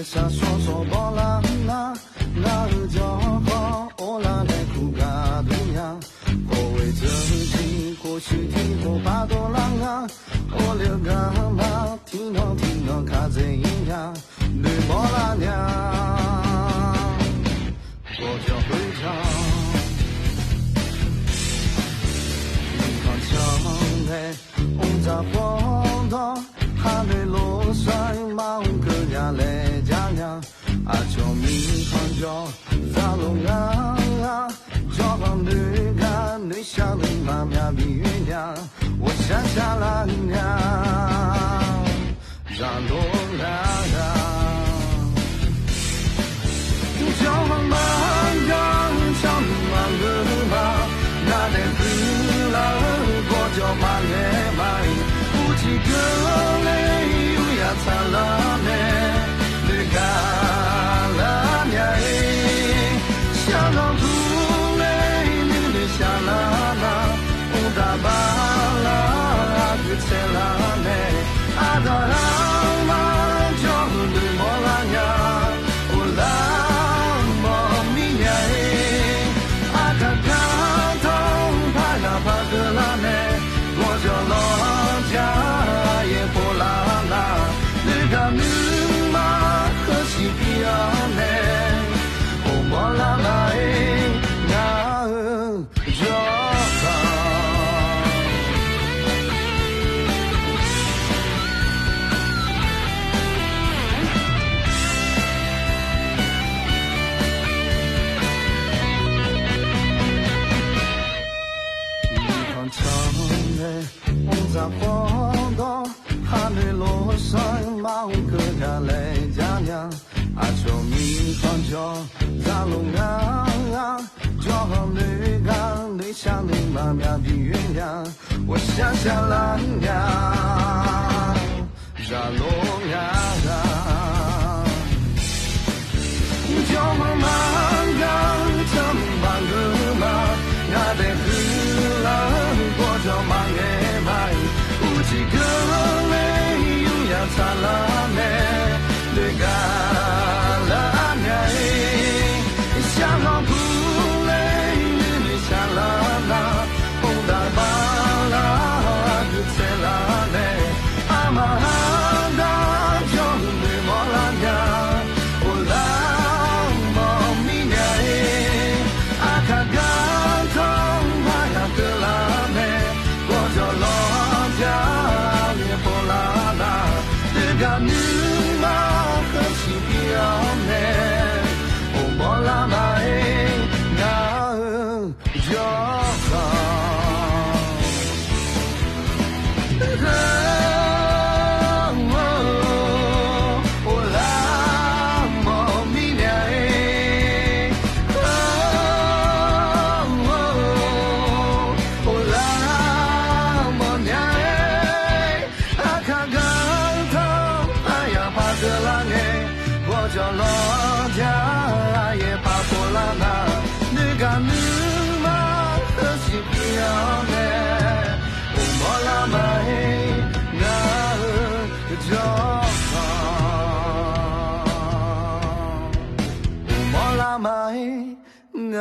沙说说波浪啊，那叫好我拉来苦嘎杜呀，我为自己过去听过巴多浪啊，我留干嘛听到卡在一呀，对波浪呀，我就回家，你看长的我在晃荡，还没落山忙个呀嘞。阿乔米康叫扎龙啊，叫帮女干女小女妈咪比月亮，我想下来呀，扎龙啊，叫帮忙干，叫你忙个嘛，那得不啦，我叫忙个嘛，不几个嘞，有呀灿烂嘞。嘎啦呀哎，想到土嘞，你的想啦啦，我打巴啦，就切啦嘞，阿达拉嘛就对莫啦呀，我啦莫咪呀哎，阿卡卡通帕呀帕格啦嘞，我就老家也不啦啦，你看你。西比亚内，我莫拉来那热巴。你看长的，我在晃动，还没落山，马乌克家来家娘。阿乔米康叫扎龙啊，叫女干女想你妈咪比月亮，我想下来呀，扎龙啊，叫妈妈干，叫妈个嘛，那得是啦，我叫妈个嘛，有几个嘞，有呀灿烂嘞，对干。想好苦嘞，你想啦啦，红大巴啦，就切啦嘞，阿妈达就对莫啦呀，我啦莫咪呀哎，阿卡嘎通巴呀格啦嘞，我就老家也不啦啦，这个女嘛很喜欢嘞。莫拉玛哎，那就好。我拉莫米呀哎，我拉莫呀哎，阿卡嘎头，哎呀帕格拉哎，我叫老家。干你嘛可惜不要嘞，我莫拉买那就好，我莫拉买那。